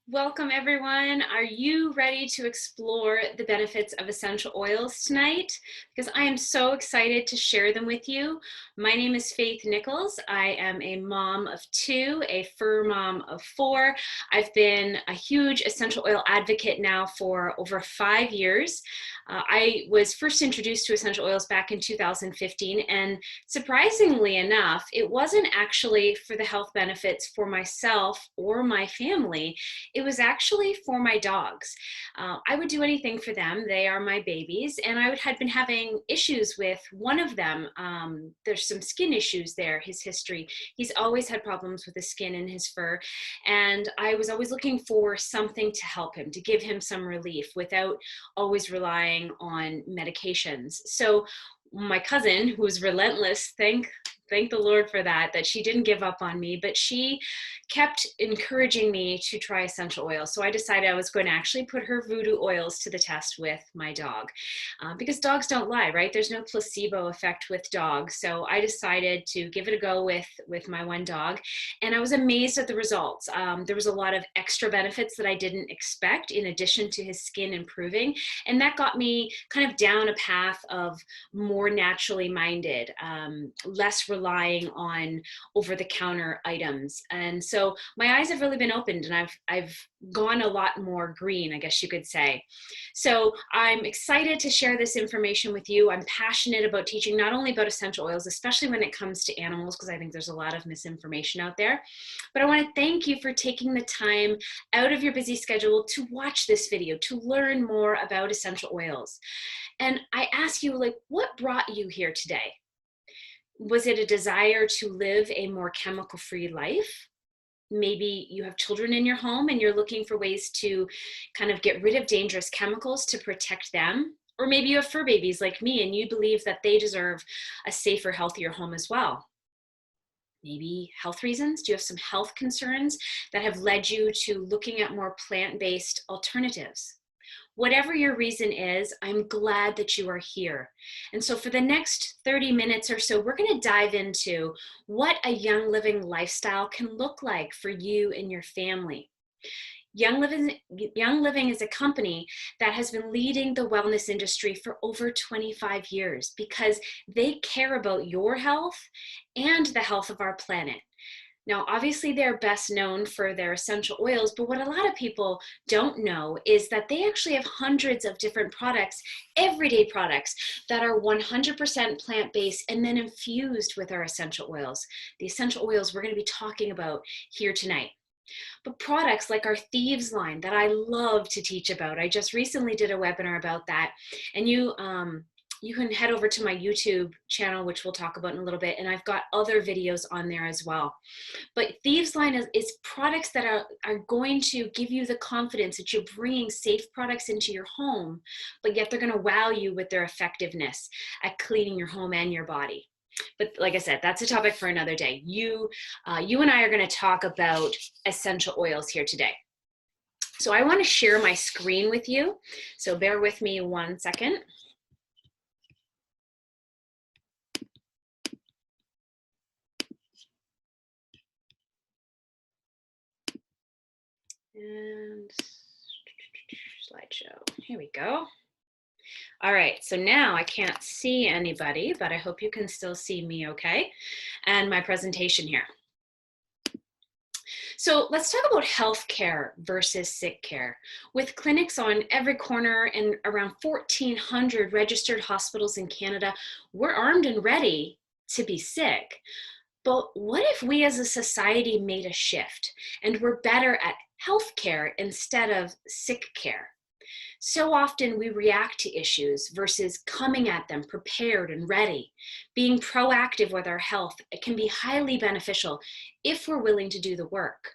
Welcome everyone. Are you ready to explore the benefits of essential oils tonight? Because I am so excited to share them with you. My name is Faith Nichols. I am a mom of two, a fur mom of four. I've been a huge essential oil advocate now for over 5 years. I was first introduced to essential oils back in 2015, and surprisingly enough, it wasn't actually for the health benefits for myself or my family. It was actually for my dogs. I would do anything for them. They are my babies, and had been having issues with one of them. There's some skin issues there, his history. He's always had problems with the skin and his fur, and I was always looking for something to help him, to give him some relief without always relying on medications. So my cousin, who's relentless, thank the Lord for that she didn't give up on me, but she kept encouraging me to try essential oils. So I decided I was going to actually put her voodoo oils to the test with my dog, because dogs don't lie, right? There's no placebo effect with dogs. So I decided to give it a go with my one dog, and I was amazed at the results. There was a lot of extra benefits that I didn't expect in addition to his skin improving, and that got me kind of down a path of more naturally minded, less relying on over-the-counter items. And so my eyes have really been opened, and I've gone a lot more green, I guess you could say. So I'm excited to share this information with you. I'm passionate about teaching not only about essential oils, especially when it comes to animals, because I think there's a lot of misinformation out there. But I want to thank you for taking the time out of your busy schedule to watch this video, to learn more about essential oils. And I ask you, what brought you here today? Was it a desire to live a more chemical-free life? Maybe you have children in your home and you're looking for ways to kind of get rid of dangerous chemicals to protect them. Or maybe you have fur babies like me and you believe that they deserve a safer, healthier home as well. Maybe health reasons. Do you have some health concerns that have led you to looking at more plant-based alternatives? Whatever your reason is, I'm glad that you are here. And so for the next 30 minutes or so, we're going to dive into what a Young Living lifestyle can look like for you and your family. Young Living is a company that has been leading the wellness industry for over 25 years because they care about your health and the health of our planet. Now, obviously, they're best known for their essential oils, but what a lot of people don't know is that they actually have hundreds of different products, everyday products, that are 100% plant-based and then infused with our essential oils. The essential oils we're going to be talking about here tonight. But products like our Thieves line that I love to teach about. I just recently did a webinar about that, and you can head over to my YouTube channel, which we'll talk about in a little bit, and I've got other videos on there as well. But Thieves line is products that are going to give you the confidence that you're bringing safe products into your home, but yet they're going to wow you with their effectiveness at cleaning your home and your body. But like I said, that's a topic for another day. You and I are going to talk about essential oils here today. So I want to share my screen with you. So bear with me 1 second. And slideshow. Here we go. All right, so now I can't see anybody, but I hope you can still see me okay, and my presentation here. So let's talk about healthcare versus sick care. With clinics on every corner and around 1,400 registered hospitals in Canada, we're armed and ready to be sick. But what if we as a society made a shift and we're better at healthcare instead of sick care? So often we react to issues versus coming at them prepared and ready. Being proactive with our health, it can be highly beneficial if we're willing to do the work.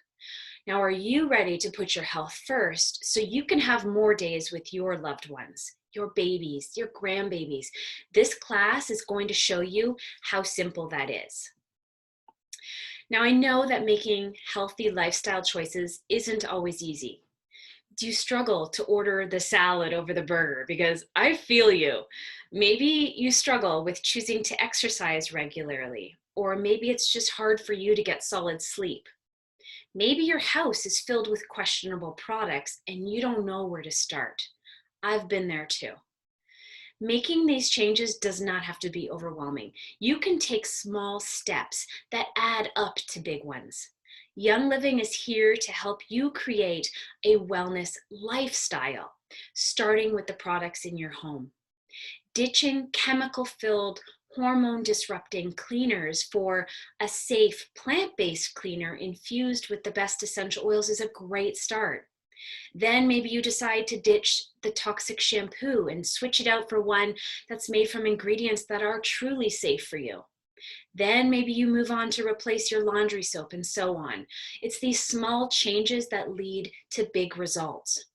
Now, are you ready to put your health first so you can have more days with your loved ones, your babies, your grandbabies? This class is going to show you how simple that is. Now, I know that making healthy lifestyle choices isn't always easy. Do you struggle to order the salad over the burger? Because I feel you. Maybe you struggle with choosing to exercise regularly, or maybe it's just hard for you to get solid sleep. Maybe your house is filled with questionable products and you don't know where to start. I've been there too. Making these changes does not have to be overwhelming. You can take small steps that add up to big ones. Young Living is here to help you create a wellness lifestyle, starting with the products in your home. Ditching chemical-filled, hormone-disrupting cleaners for a safe plant-based cleaner infused with the best essential oils is a great start. Then maybe you decide to ditch the toxic shampoo and switch it out for one that's made from ingredients that are truly safe for you. Then maybe you move on to replace your laundry soap and so on. It's these small changes that lead to big results.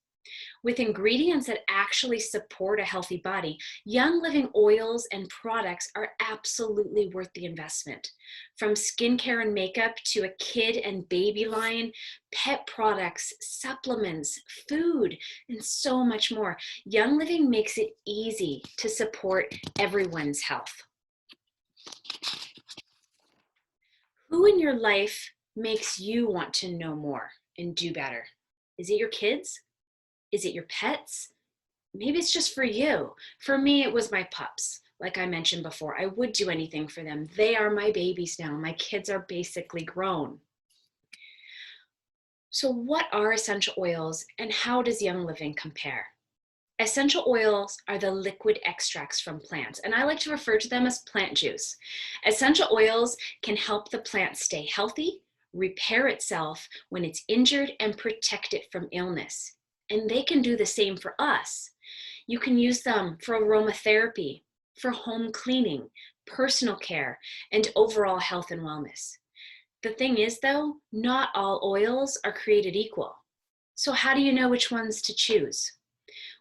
With ingredients that actually support a healthy body, Young Living oils and products are absolutely worth the investment. From skincare and makeup to a kid and baby line, pet products, supplements, food, and so much more, Young Living makes it easy to support everyone's health. Who in your life makes you want to know more and do better? Is it your kids? Is it your pets? Maybe it's just for you. For me, it was my pups. Like I mentioned before, I would do anything for them. They are my babies now. My kids are basically grown. So what are essential oils and how does Young Living compare? Essential oils are the liquid extracts from plants, and I like to refer to them as plant juice. Essential oils can help the plant stay healthy, repair itself when it's injured, and protect it from illness. And they can do the same for us. You can use them for aromatherapy, for home cleaning, personal care, and overall health and wellness. The thing is though, not all oils are created equal. So how do you know which ones to choose?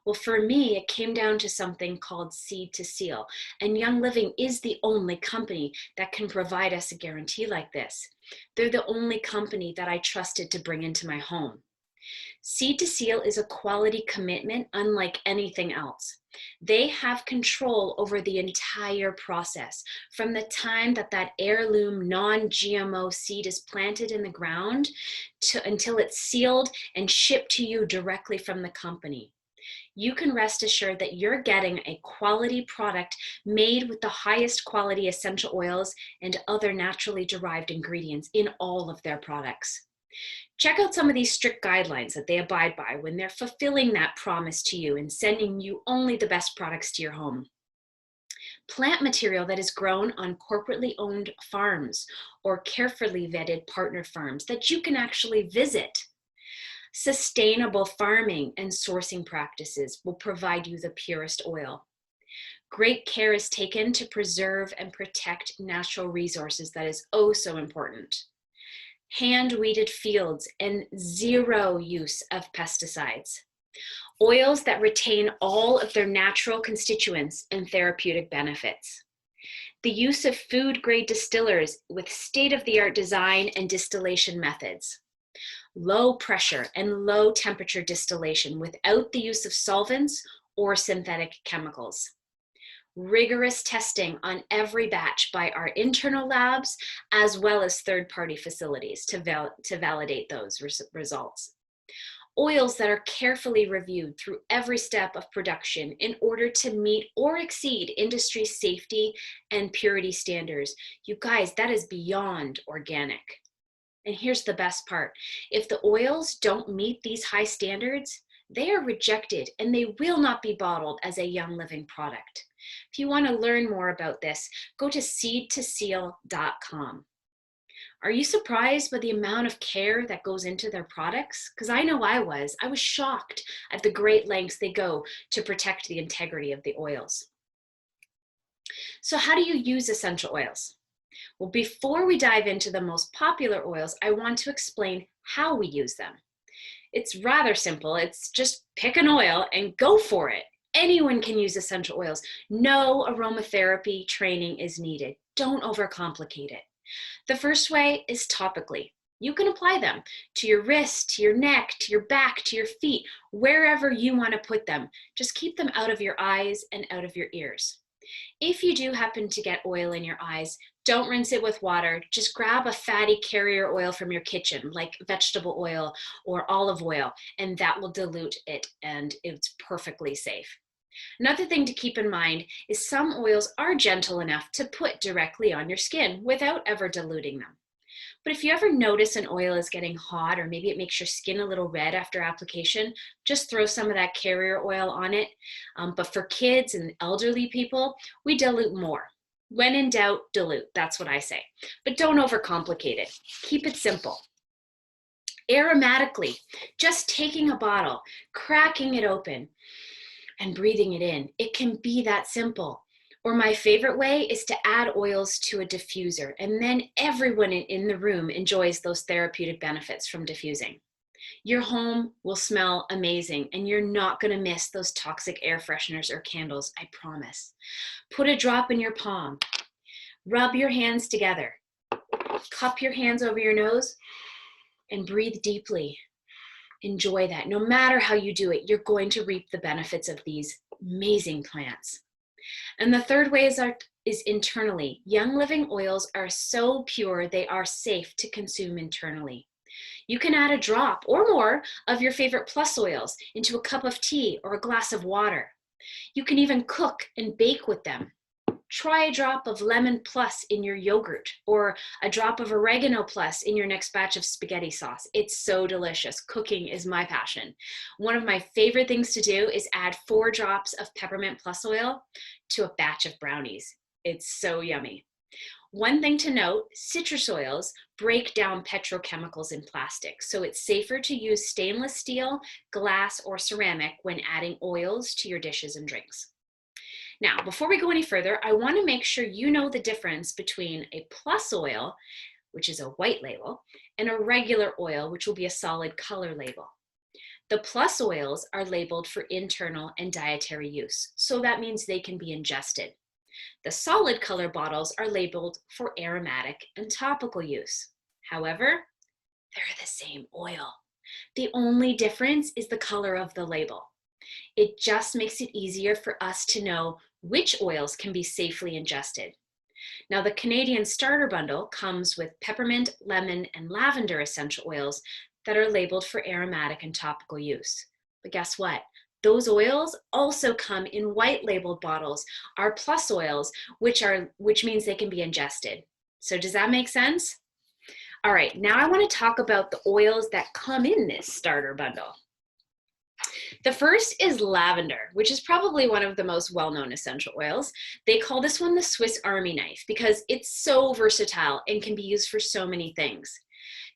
Well, for me, it came down to something called Seed to Seal, and Young Living is the only company that can provide us a guarantee like this. They're the only company that I trusted to bring into my home. Seed to Seal is a quality commitment unlike anything else. They have control over the entire process, from the time that heirloom non-GMO seed is planted in the ground until it's sealed and shipped to you directly from the company. You can rest assured that you're getting a quality product made with the highest quality essential oils and other naturally derived ingredients in all of their products. Check out some of these strict guidelines that they abide by when they're fulfilling that promise to you and sending you only the best products to your home. Plant material that is grown on corporately owned farms or carefully vetted partner farms that you can actually visit. Sustainable farming and sourcing practices will provide you the purest oil. Great care is taken to preserve and protect natural resources that is oh so important. Hand-weeded fields and zero use of pesticides. Oils that retain all of their natural constituents and therapeutic benefits. The use of food-grade distillers with state-of-the-art design and distillation methods. Low pressure and low temperature distillation without the use of solvents or synthetic chemicals. Rigorous testing on every batch by our internal labs as well as third-party facilities to validate those results. Oils that are carefully reviewed through every step of production in order to meet or exceed industry safety and purity standards. You guys, that is beyond organic. And here's the best part. If the oils don't meet these high standards, they are rejected and they will not be bottled as a Young Living product. If you want to learn more about this, go to seedtoseal.com. Are you surprised by the amount of care that goes into their products? Because I know I was. I was shocked at the great lengths they go to protect the integrity of the oils. So how do you use essential oils? Well, before we dive into the most popular oils, I want to explain how we use them. It's rather simple. It's just pick an oil and go for it. Anyone can use essential oils. No aromatherapy training is needed. Don't overcomplicate it. The first way is topically. You can apply them to your wrist, to your neck, to your back, to your feet, wherever you want to put them. Just keep them out of your eyes and out of your ears. If you do happen to get oil in your eyes, Don't rinse it with water. Just grab a fatty carrier oil from your kitchen, like vegetable oil or olive oil, and that will dilute it, and it's perfectly safe. Another thing to keep in mind is some oils are gentle enough to put directly on your skin without ever diluting them. But if you ever notice an oil is getting hot, or maybe it makes your skin a little red after application, just throw some of that carrier oil on it. But for kids and elderly people, we dilute more. When in doubt, dilute. That's what I say. But don't overcomplicate it. Keep it simple. Aromatically, just taking a bottle, cracking it open, and breathing it in. It can be that simple. Or my favorite way is to add oils to a diffuser, and then everyone in the room enjoys those therapeutic benefits from diffusing. Your home will smell amazing, and you're not going to miss those toxic air fresheners or candles, I promise. Put a drop in your palm. Rub your hands together. Cup your hands over your nose and breathe deeply. Enjoy that. No matter how you do it, you're going to reap the benefits of these amazing plants. And the third way is internally. Young living oils are so pure, they are safe to consume internally. You can add a drop or more of your favorite plus oils into a cup of tea or a glass of water. You can even cook and bake with them. Try a drop of lemon plus in your yogurt, or a drop of oregano plus in your next batch of spaghetti sauce. It's so delicious. Cooking is my passion. One of my favorite things to do is add 4 drops of peppermint plus oil to a batch of brownies. It's so yummy. One thing to note, citrus oils break down petrochemicals in plastic, so it's safer to use stainless steel, glass, or ceramic when adding oils to your dishes and drinks. Now, before we go any further, I want to make sure you know the difference between a plus oil, which is a white label, and a regular oil, which will be a solid color label. The plus oils are labeled for internal and dietary use, so that means they can be ingested. The solid color bottles are labeled for aromatic and topical use. However, they're the same oil. The only difference is the color of the label. It just makes it easier for us to know which oils can be safely ingested. Now, the Canadian Starter Bundle comes with peppermint, lemon, and lavender essential oils that are labeled for aromatic and topical use. But guess what? Those oils also come in white labeled bottles, our plus oils, which means they can be ingested. So does that make sense? All right, now I want to talk about the oils that come in this starter bundle. The first is lavender, which is probably one of the most well-known essential oils. They call this one the Swiss Army knife because it's so versatile and can be used for so many things.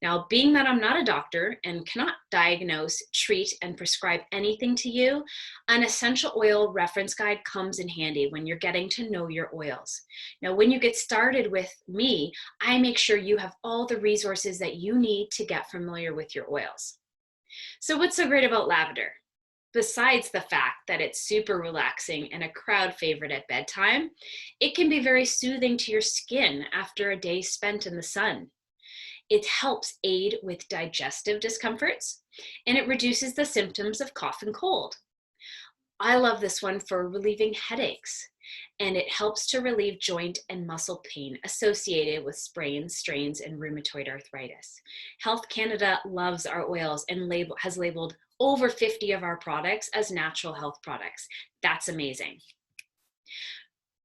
Now, being that I'm not a doctor and cannot diagnose, treat, and prescribe anything to you, an essential oil reference guide comes in handy when you're getting to know your oils. Now, when you get started with me, I make sure you have all the resources that you need to get familiar with your oils. So what's so great about lavender? Besides the fact that it's super relaxing and a crowd favorite at bedtime, it can be very soothing to your skin after a day spent in the sun. It helps aid with digestive discomforts, and it reduces the symptoms of cough and cold. I love this one for relieving headaches, and it helps to relieve joint and muscle pain associated with sprains, strains, and rheumatoid arthritis. Health Canada loves our oils and has labeled over 50 of our products as natural health products. That's amazing.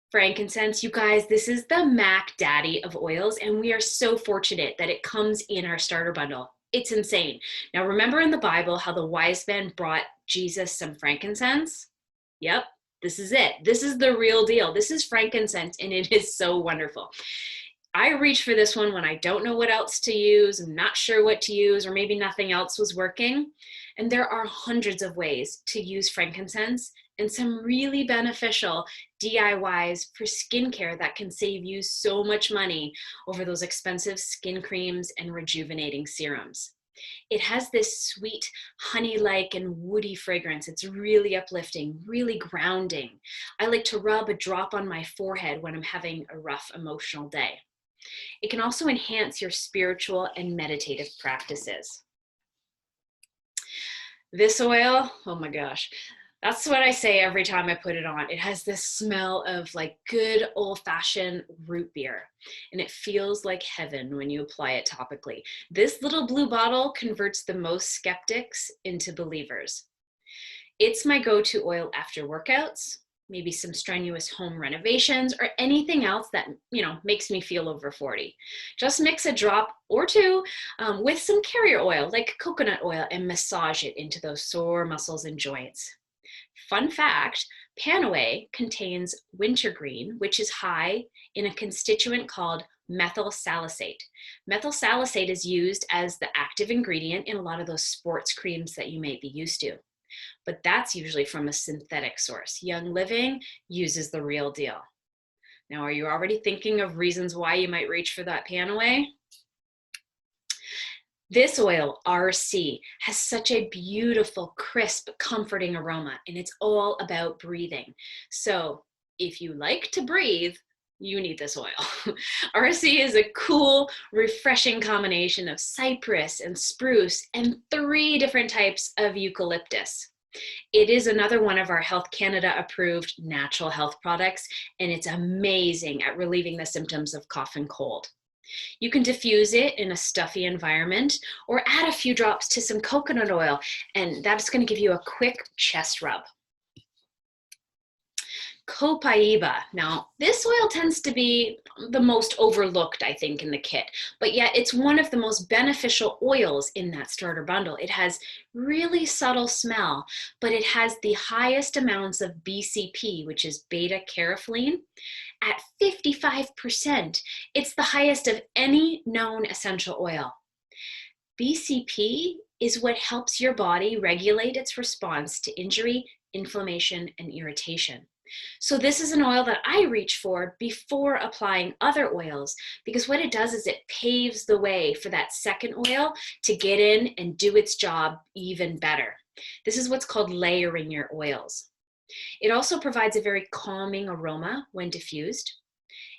Frankincense, you guys, this is the Mac Daddy of oils, and we are so fortunate that it comes in our starter bundle. It's insane. Now, remember in the Bible how the wise men brought Jesus some frankincense? Yep, this is it. This is the real deal. This is frankincense, and it is so wonderful. I reach for this one when I don't know what else to use, I'm not sure what to use, or maybe nothing else was working. And there are hundreds of ways to use frankincense and some really beneficial DIYs for skincare that can save you so much money over those expensive skin creams and rejuvenating serums. It has this sweet honey-like and woody fragrance. It's really uplifting, really grounding. I like to rub a drop on my forehead when I'm having a rough emotional day. It can also enhance your spiritual and meditative practices. This oil, oh my gosh, That's what I say every time I put it on. It has this smell of like good old-fashioned root beer, and it feels like heaven when you apply it topically. This little blue bottle converts the most skeptics into believers. It's my go-to oil after workouts, maybe some strenuous home renovations, or anything else that, makes me feel over 40. Just mix a drop or two with some carrier oil, like coconut oil, and massage it into those sore muscles and joints. Fun fact, Panaway contains wintergreen, which is high in a constituent called methyl salicylate. Methyl salicylate is used as the active ingredient in a lot of those sports creams that you may be used to. But that's usually from a synthetic source. Young Living uses the real deal. Now, are you already thinking of reasons why you might reach for that Panaway? This oil, RC, has such a beautiful, crisp, comforting aroma, and it's all about breathing. So if you like to breathe, you need this oil. RC is a cool, refreshing combination of cypress and spruce and 3 different types of eucalyptus. It is another one of our Health Canada approved natural health products, and it's amazing at relieving the symptoms of cough and cold. You can diffuse it in a stuffy environment or add a few drops to some coconut oil, and that's going to give you a quick chest rub. Copaiba. Now, this oil tends to be the most overlooked, I think, in the kit, but yet it's one of the most beneficial oils in that starter bundle. It has really subtle smell, but it has the highest amounts of BCP, which is beta-carotene, at 55%. It's the highest of any known essential oil. BCP is what helps your body regulate its response to injury, inflammation, and irritation. So this is an oil that I reach for before applying other oils, because what it does is it paves the way for that second oil to get in and do its job even better. This is what's called layering your oils. It also provides a very calming aroma when diffused.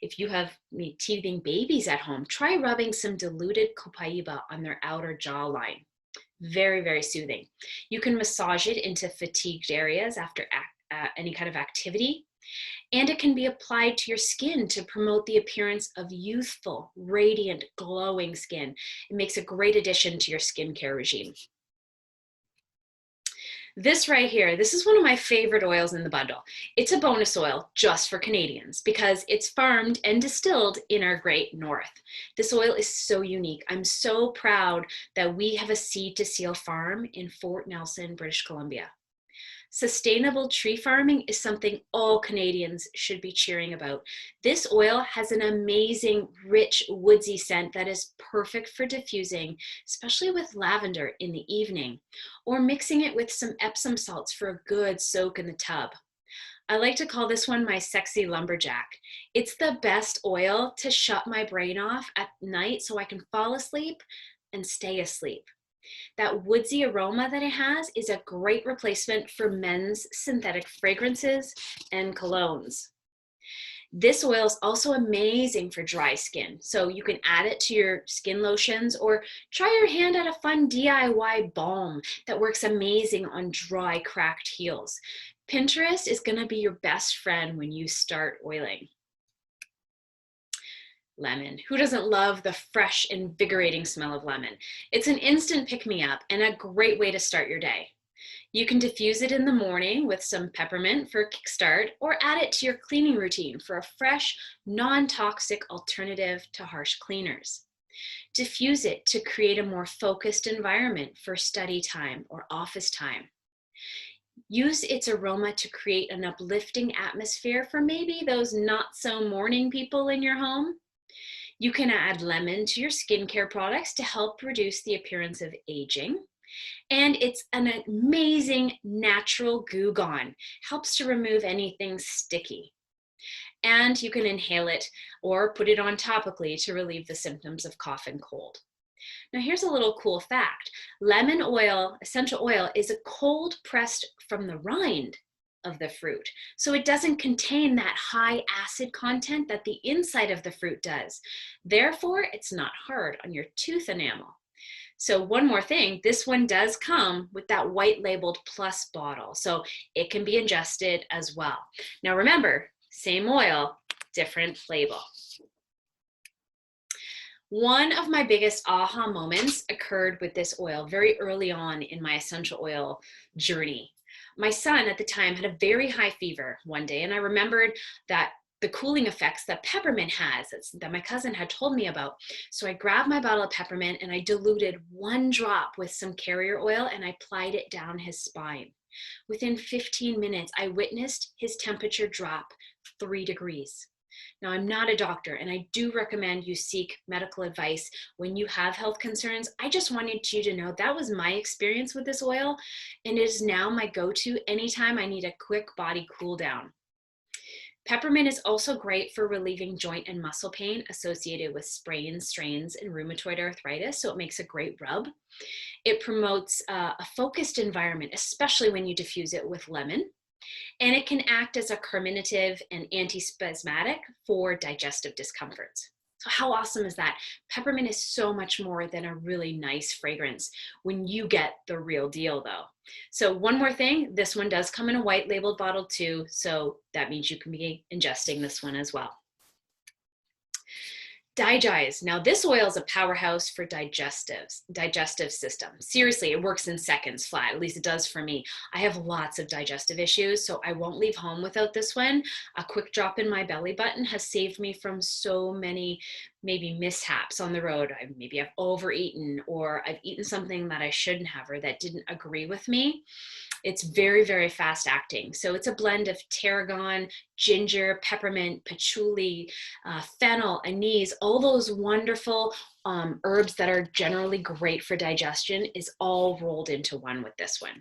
If you have teething babies at home, try rubbing some diluted copaiba on their outer jawline. Very, very soothing. You can massage it into fatigued areas after any kind of activity, and it can be applied to your skin to promote the appearance of youthful, radiant, glowing skin. It makes a great addition to your skincare regime. This right here, this is one of my favorite oils in the bundle. It's a bonus oil just for Canadians because it's farmed and distilled in our great north. This oil is so unique. I'm so proud that we have a seed to seal farm in Fort Nelson, British Columbia. Sustainable tree farming is something all Canadians should be cheering about. This oil has an amazing, rich, woodsy scent that is perfect for diffusing, especially with lavender in the evening, or mixing it with some Epsom salts for a good soak in the tub. I like to call this one my sexy lumberjack. It's the best oil to shut my brain off at night so I can fall asleep and stay asleep. That woodsy aroma that it has is a great replacement for men's synthetic fragrances and colognes. This oil is also amazing for dry skin, so you can add it to your skin lotions or try your hand at a fun DIY balm that works amazing on dry, cracked heels. Pinterest is going to be your best friend when you start oiling. Lemon. Who doesn't love the fresh, invigorating smell of lemon? It's an instant pick-me-up and a great way to start your day. You can diffuse it in the morning with some peppermint for a kickstart, or add it to your cleaning routine for a fresh, non-toxic alternative to harsh cleaners. Diffuse it to create a more focused environment for study time or office time. Use its aroma to create an uplifting atmosphere for maybe those not-so-morning people in your home. You can add lemon to your skincare products to help reduce the appearance of aging. And it's an amazing natural goo gone. Helps to remove anything sticky. And you can inhale it or put it on topically to relieve the symptoms of cough and cold. Now here's a little cool fact. Lemon oil, essential oil, is a cold pressed from the rind of the fruit. So it doesn't contain that high acid content that the inside of the fruit does. Therefore, it's not hard on your tooth enamel. So one more thing, this one does come with that white labeled plus bottle, so it can be ingested as well. Now remember, same oil, different label. One of my biggest aha moments occurred with this oil very early on in my essential oil journey. My son at the time had a very high fever one day, and I remembered that the cooling effects that peppermint has that my cousin had told me about. So I grabbed my bottle of peppermint and I diluted 1 drop with some carrier oil and I applied it down his spine. Within 15 minutes, I witnessed his temperature drop 3 degrees. Now, I'm not a doctor, and I do recommend you seek medical advice when you have health concerns. I just wanted you to know that was my experience with this oil, and it is now my go-to anytime I need a quick body cool down. Peppermint is also great for relieving joint and muscle pain associated with sprains, strains, and rheumatoid arthritis, so it makes a great rub. It promotes a focused environment, especially when you diffuse it with lemon. And it can act as a carminative and antispasmodic for digestive discomforts. So how awesome is that? Peppermint is so much more than a really nice fragrance when you get the real deal though. So one more thing, this one does come in a white labeled bottle too, so that means you can be ingesting this one as well. Digize. Now this oil is a powerhouse for digestive system. Seriously, it works in seconds flat. At least it does for me. I have lots of digestive issues, so I won't leave home without this one. A quick drop in my belly button has saved me from so many maybe mishaps on the road. Maybe I've overeaten, or I've eaten something that I shouldn't have, or that didn't agree with me. It's very, very fast acting. So it's a blend of tarragon, ginger, peppermint, patchouli, fennel, anise, all those wonderful herbs that are generally great for digestion is all rolled into one with this one.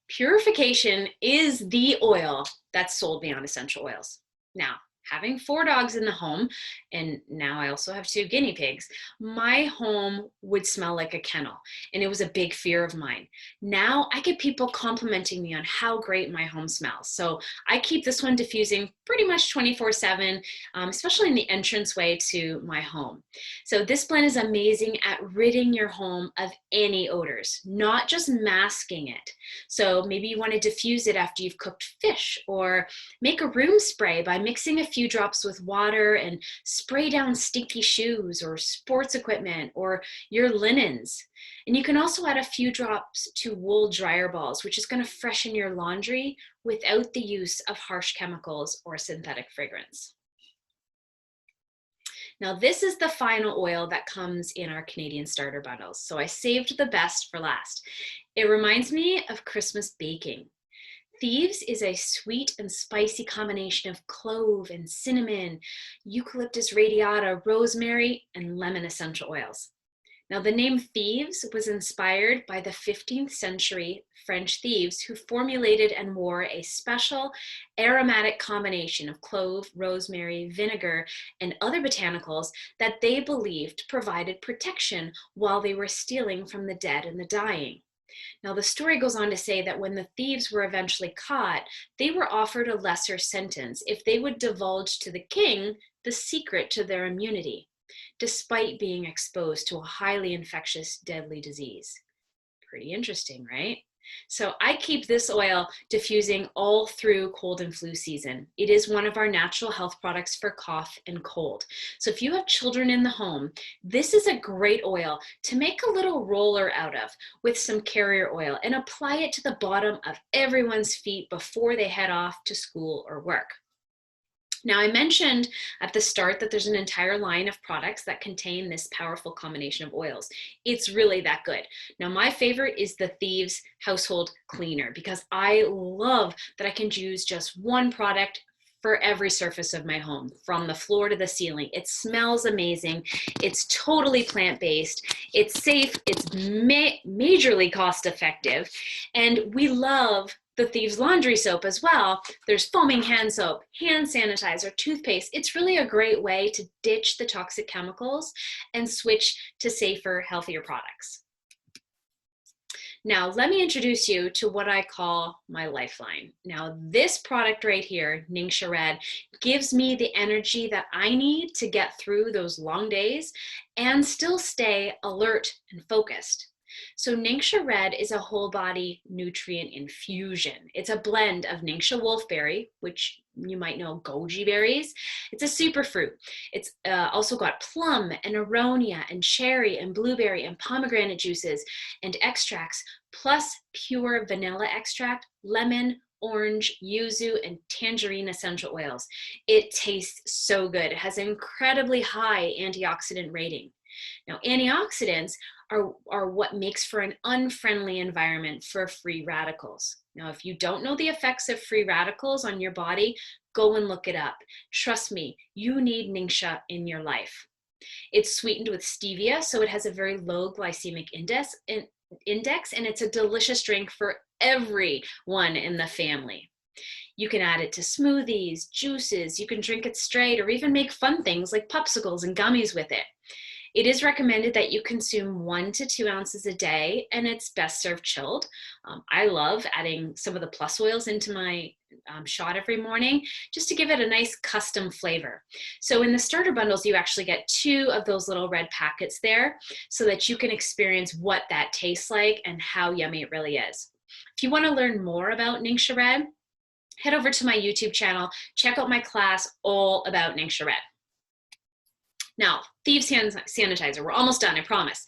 Purification is the oil that sold me on essential oils. Now, having 4 dogs in the home, and now I also have 2 guinea pigs, my home would smell like a kennel, and it was a big fear of mine. Now I get people complimenting me on how great my home smells. So I keep this one diffusing pretty much 24/7, especially in the entranceway to my home. So this blend is amazing at ridding your home of any odors, not just masking it. So maybe you want to diffuse it after you've cooked fish, or make a room spray by mixing a few drops with water and spray down stinky shoes or sports equipment or your linens. And you can also add a few drops to wool dryer balls, which is going to freshen your laundry without the use of harsh chemicals or synthetic fragrance. Now this is the final oil that comes in our Canadian starter bundles. So I saved the best for last. It reminds me of Christmas baking. Thieves is a sweet and spicy combination of clove and cinnamon, eucalyptus radiata, rosemary, and lemon essential oils. Now the name Thieves was inspired by the 15th century French thieves who formulated and wore a special aromatic combination of clove, rosemary, vinegar, and other botanicals that they believed provided protection while they were stealing from the dead and the dying. Now, the story goes on to say that when the thieves were eventually caught, they were offered a lesser sentence if they would divulge to the king the secret to their immunity, despite being exposed to a highly infectious, deadly disease. Pretty interesting, right? So I keep this oil diffusing all through cold and flu season. It is one of our natural health products for cough and cold. So if you have children in the home, this is a great oil to make a little roller out of with some carrier oil and apply it to the bottom of everyone's feet before they head off to school or work. Now, I mentioned at the start that there's an entire line of products that contain this powerful combination of oils. It's really that good. Now, my favorite is the Thieves Household Cleaner because I love that I can use just one product for every surface of my home, from the floor to the ceiling. It smells amazing. It's totally plant-based. It's safe. It's majorly cost-effective. And we love the Thieves laundry soap as well. There's foaming hand soap, hand sanitizer, toothpaste. It's really a great way to ditch the toxic chemicals and switch to safer, healthier products. Now, let me introduce you to what I call my lifeline. Now, this product right here, Ningxia Red, gives me the energy that I need to get through those long days and still stay alert and focused. So Ningxia Red is a whole body nutrient infusion. It's a blend of Ningxia wolfberry, which you might know goji berries. It's a superfruit. It's also got plum and aronia and cherry and blueberry and pomegranate juices and extracts, plus pure vanilla extract, lemon, orange, yuzu, and tangerine essential oils. It tastes so good. It has an incredibly high antioxidant rating. Now, antioxidants are what makes for an unfriendly environment for free radicals. Now, if you don't know the effects of free radicals on your body, go and look it up. Trust me, you need Ningxia in your life. It's sweetened with stevia, so it has a very low glycemic index, and it's a delicious drink for everyone in the family. You can add it to smoothies, juices, you can drink it straight, or even make fun things like popsicles and gummies with it. It is recommended that you consume 1 to 2 ounces a day, and it's best served chilled. I love adding some of the plus oils into my shot every morning just to give it a nice custom flavor. So in the starter bundles, you actually get 2 of those little red packets there so that you can experience what that tastes like and how yummy it really is. If you want to learn more about Ningxia Red, head over to my YouTube channel, check out my class all about Ningxia Red. Now, Thieves Hand Sanitizer, we're almost done, I promise.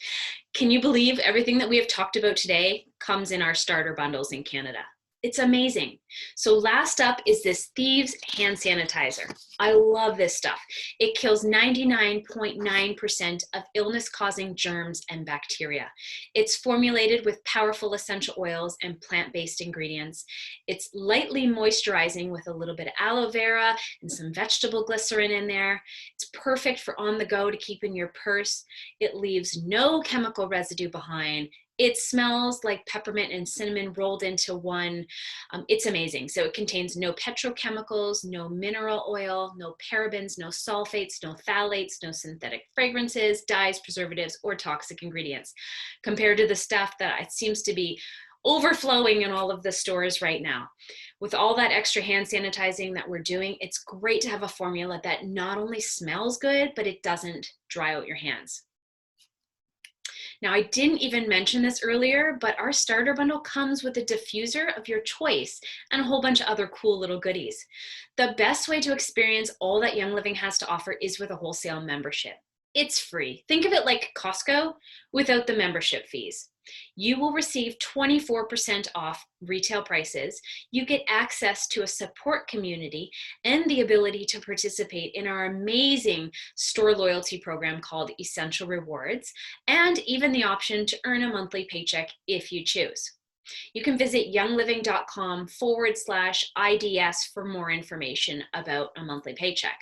Can you believe everything that we have talked about today comes in our starter bundles in Canada? It's amazing. So last up is this Thieves Hand Sanitizer. I love this stuff. It kills 99.9% of illness-causing germs and bacteria. It's formulated with powerful essential oils and plant-based ingredients. It's lightly moisturizing with a little bit of aloe vera and some vegetable glycerin in there. It's perfect for on the go to keep in your purse. It leaves no chemical residue behind. It smells like peppermint and cinnamon rolled into one. It's amazing. So it contains no petrochemicals, no mineral oil, no parabens, no sulfates, no phthalates, no synthetic fragrances, dyes, preservatives, or toxic ingredients, compared to the stuff that seems to be overflowing in all of the stores right now. With all that extra hand sanitizing that we're doing, it's great to have a formula that not only smells good, but it doesn't dry out your hands. Now, I didn't even mention this earlier, but our starter bundle comes with a diffuser of your choice and a whole bunch of other cool little goodies. The best way to experience all that Young Living has to offer is with a wholesale membership. It's free. Think of it like Costco without the membership fees. You will receive 24% off retail prices. You get access to a support community and the ability to participate in our amazing store loyalty program called Essential Rewards, and even the option to earn a monthly paycheck if you choose. You can visit youngliving.com/IDS for more information about a monthly paycheck.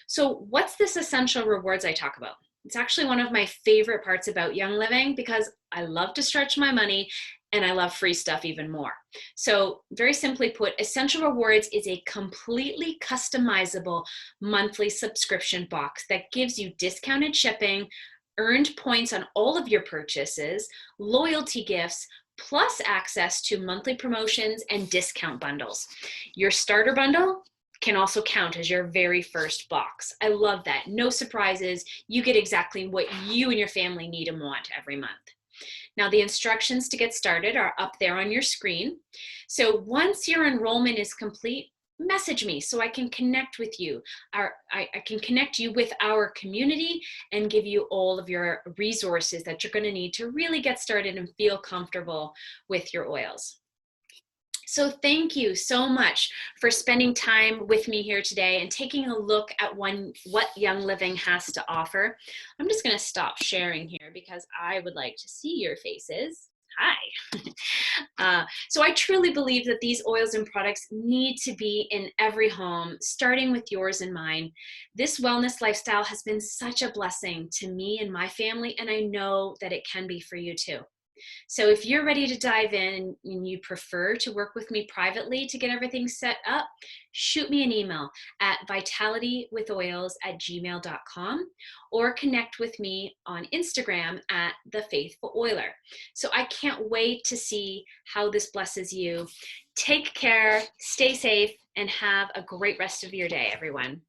So what's this Essential Rewards I talk about? It's actually one of my favorite parts about Young Living because I love to stretch my money and I love free stuff even more. So very simply put, Essential Rewards is a completely customizable monthly subscription box that gives you discounted shipping, earned points on all of your purchases, loyalty gifts, plus access to monthly promotions and discount bundles. Your starter bundle can also count as your very first box. I love that. No surprises. You get exactly what you and your family need and want every month. Now, the instructions to get started are up there on your screen. So once your enrollment is complete, message me so I can connect with you. I can connect you with our community and give you all of your resources that you're going to need to really get started and feel comfortable with your oils. So thank you so much for spending time with me here today and taking a look at what Young Living has to offer. I'm just going to stop sharing here because I would like to see your faces. Hi. So I truly believe that these oils and products need to be in every home, starting with yours and mine. This wellness lifestyle has been such a blessing to me and my family, and I know that it can be for you too. So if you're ready to dive in and you prefer to work with me privately to get everything set up, shoot me an email at vitalitywithoils@gmail.com or connect with me on Instagram at The Faithful Oiler. So I can't wait to see how this blesses you. Take care, stay safe, and have a great rest of your day, everyone.